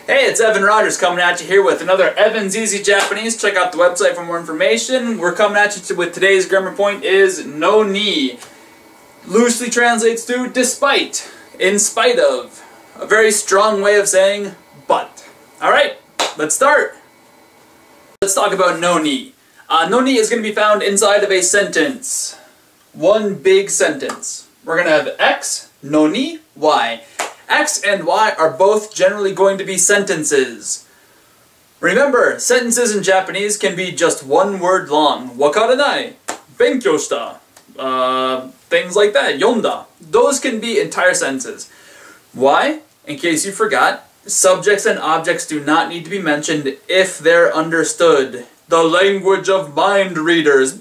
Hey, it's Evan Rogers coming at you here with another Evan's Easy Japanese. Check out the website for more information. We're coming at you with today's grammar point is Noni. Loosely translates to despite, in spite of. A very strong way of saying but. Alright, let's start. Let's talk about Noni. Noni is going to be found inside of a sentence. One big sentence. We're going to have X, Noni, Y. X and Y are both generally going to be sentences. Remember, sentences in Japanese can be just one word long. Wakaranai, benkyou shita, things like that, yonda. Those can be entire sentences. Why? In case you forgot, subjects and objects do not need to be mentioned if they're understood. The language of mind readers.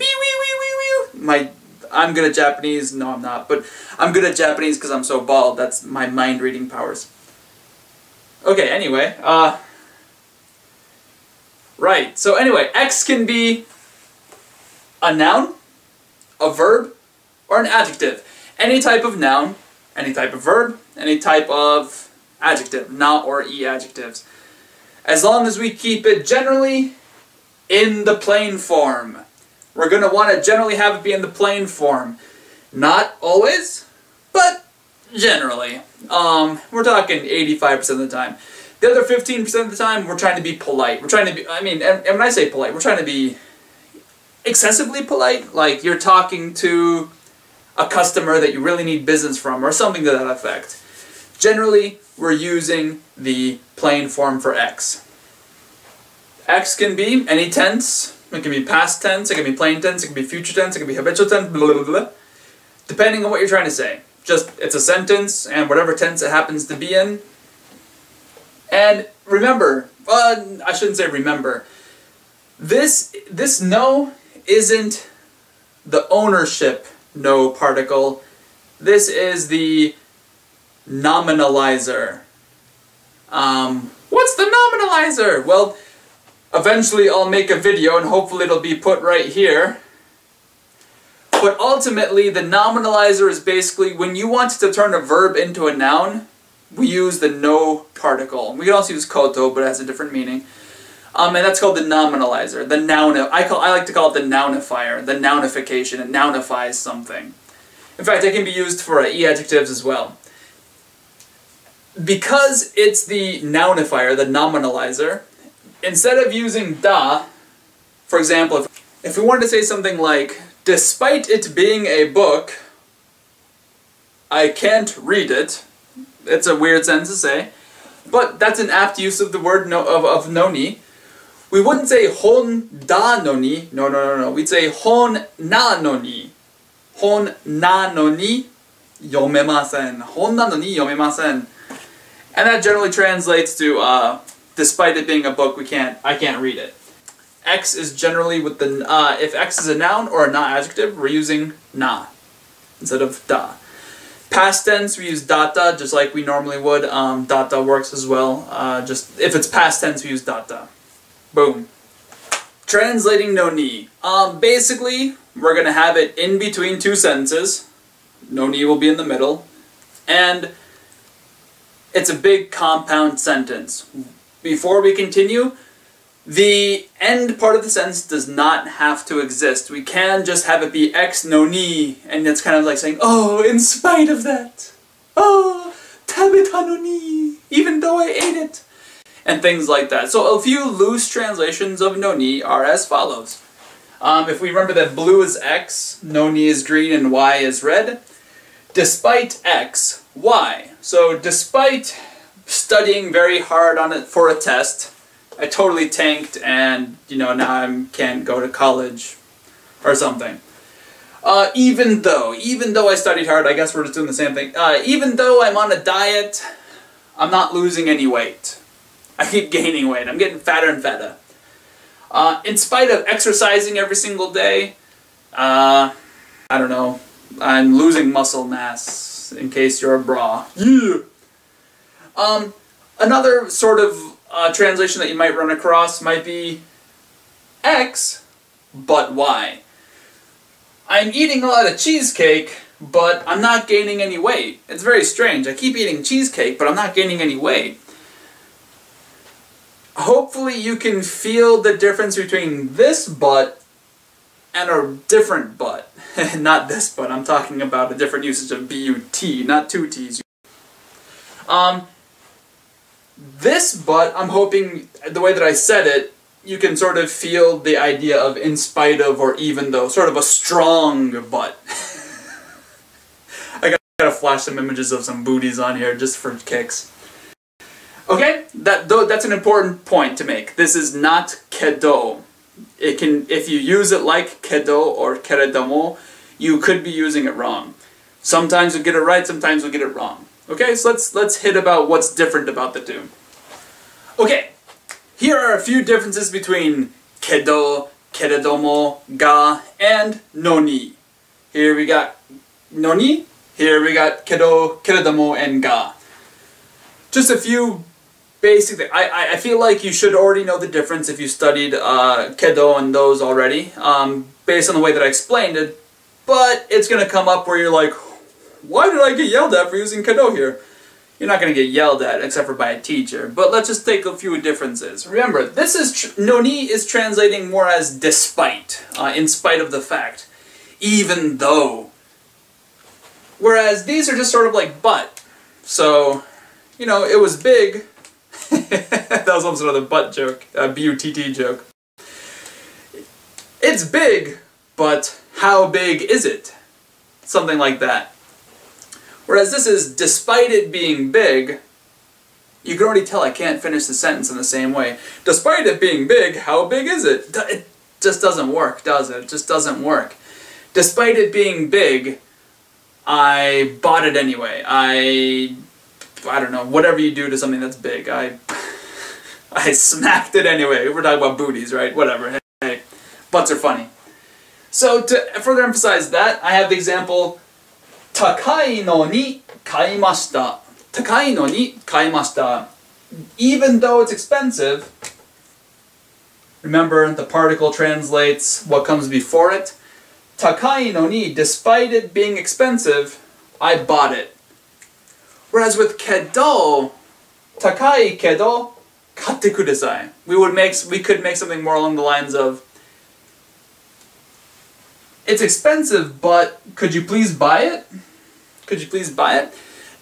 I'm good at Japanese. No, I'm not. But I'm good at Japanese because I'm so bald. That's my mind-reading powers. Okay, anyway. Right. So anyway, X can be a noun, a verb, or an adjective. Any type of noun, any type of verb, any type of adjective. Na or e adjectives. As long as we keep it generally in the plain form. We're going to want to generally have it be in the plain form. Not always, but generally. We're talking 85% of the time. The other 15% of the time, we're trying to be polite. We're trying to be, and when I say polite, we're trying to be excessively polite. Like you're talking to a customer that you really need business from, or something to that effect. Generally, we're using the plain form for X. X can be any tense. It can be past tense, it can be plain tense, it can be future tense, it can be habitual tense, blah, blah, blah, depending on what you're trying to say. Just, it's a sentence, and whatever tense it happens to be in. And remember, I shouldn't say remember, this no isn't the ownership no particle. This is the nominalizer. What's the nominalizer? Well, eventually I'll make a video and hopefully it'll be put right here. But ultimately the nominalizer is basically when you want to turn a verb into a noun, we use the no particle. We can also use koto, but it has a different meaning. And that's called the nominalizer. The noun. I like to call it the nounifier, the nounification. It nounifies something. In fact, it can be used for e-adjectives as well. Because it's the nounifier, the nominalizer, instead of using da, for example, if we wanted to say something like, despite it being a book, I can't read it. It's a weird sentence to say, but that's an apt use of the word of noni. We wouldn't say hon da noni, no. We'd say hon na noni. Hon na noni yomemasen. Hon na noni yomemasen. And that generally translates to, despite it being a book, I can't read it. X is generally with the, if X is a noun or a na adjective, we're using na instead of da. Past tense, we use data, just like we normally would. Data works as well. Just, if it's past tense, we use data. Boom. Translating noni. Basically, we're going to have it in between two sentences. Noni will be in the middle. And it's a big compound sentence. Before we continue, the end part of the sentence does not have to exist. We can just have it be X noni, and it's kind of like saying, oh, in spite of that. Oh, tabeta noni, even though I ate it. And things like that. So a few loose translations of noni are as follows. If we remember that blue is X, noni is green, and Y is red. Despite X, Y. So despite studying very hard on it for a test, I totally tanked and, now I can't go to college or something. Even though I studied hard, I guess we're just doing the same thing. Even though I'm on a diet, I'm not losing any weight. I keep gaining weight. I'm getting fatter and fatter. In spite of exercising every single day, I don't know, I'm losing muscle mass, in case you're a bra. Yeah! Another sort of translation that you might run across might be X, but Y. I'm eating a lot of cheesecake, but I'm not gaining any weight. It's very strange. I keep eating cheesecake, but I'm not gaining any weight. hopefully you can feel the difference between this but and a different but. Not this but, I'm talking about a different usage of but, not two t's. This but, I'm hoping the way that I said it, you can sort of feel the idea of in spite of or even though, sort of a strong but. I gotta flash some images of some booties on here just for kicks. Okay, that's an important point to make. This is not kedo. It can, if you use it like kedo or keredomo, you could be using it wrong. Sometimes you'll get it right, sometimes you'll get it wrong. Okay, so let's hit about what's different about the two. Okay, here are a few differences between kedo, keredomo, ga, and noni. Here we got noni, here we got kedo, keredomo, and ga. Just a few basic things. I feel like you should already know the difference if you studied kedo and those already, based on the way that I explained it, but it's going to come up where you're like, why did I get yelled at for using kedo here? You're not going to get yelled at except for by a teacher, but let's just take a few differences. Remember, this is noni is translating more as despite, in spite of the fact, even though. Whereas these are just sort of like but. So, you know, it was big. That was almost another butt joke, a B-U-T-T joke. It's big, but how big is it? Something like that. Whereas this is, despite it being big, you can already tell I can't finish the sentence in the same way. Despite it being big, how big is it? It just doesn't work, does it? It just doesn't work. Despite it being big, I bought it anyway. I don't know, whatever you do to something that's big, I smacked it anyway. We're talking about booties, right? Whatever. Hey, butts are funny. So to further emphasize that, I have the example, takai no ni kaimashita. Takai no ni kaimashita. Even though it's expensive, remember the particle translates what comes before it. Takai no ni, despite it being expensive, I bought it. Whereas with kedo, takai kedo, katte kudasai. We could make something more along the lines of, it's expensive, but could you please buy it? Could you please buy it?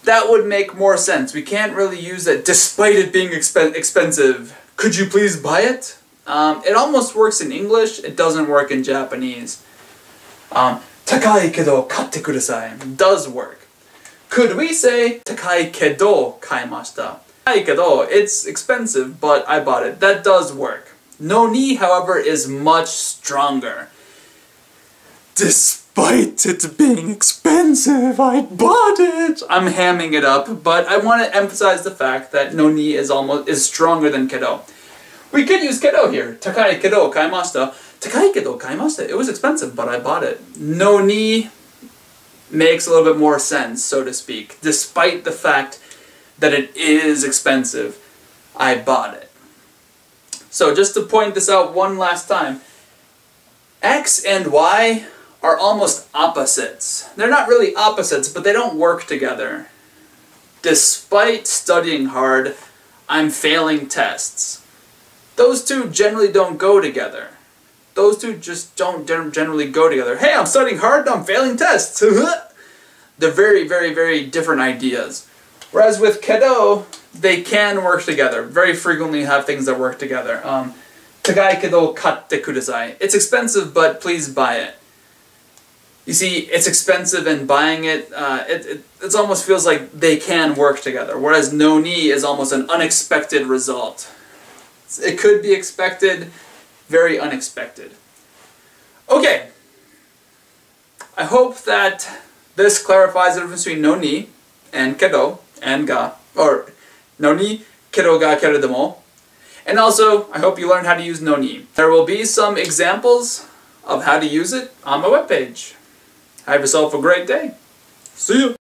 That would make more sense. We can't really use that despite it being expensive. Could you please buy it? It almost works in English, it doesn't work in Japanese. Takai kedo katte kudasai does work. Could we say, takai kedo kaimashita? Takai kedo, it's expensive, but I bought it. That does work. Noni, however, is much stronger. Despite it being expensive, I bought it! I'm hamming it up, but I want to emphasize the fact that noni is stronger than kedo. We could use kedo here. Takai kedo kaimashita. Takai kedo kaimashita. It was expensive, but I bought it. Noni makes a little bit more sense, so to speak. Despite the fact that it is expensive, I bought it. So just to point this out one last time, X and Y are almost opposites. They're not really opposites, but they don't work together. Despite studying hard, I'm failing tests. Those two generally don't go together. Those two just don't generally go together. Hey, I'm studying hard, I'm failing tests. They're very, very, very different ideas. Whereas with kedo, they can work together. Very frequently have things that work together. Takai kedo katte kudasai. It's expensive, but please buy it. You see, it's expensive and buying it, it almost feels like they can work together. Whereas noni is almost an unexpected result. It could be expected, very unexpected. Okay. I hope that this clarifies the difference between noni and kedo and ga, or noni, kedo, ga, keredomo. And also, I hope you learned how to use noni. There will be some examples of how to use it on my webpage. Have yourself a great day. See you.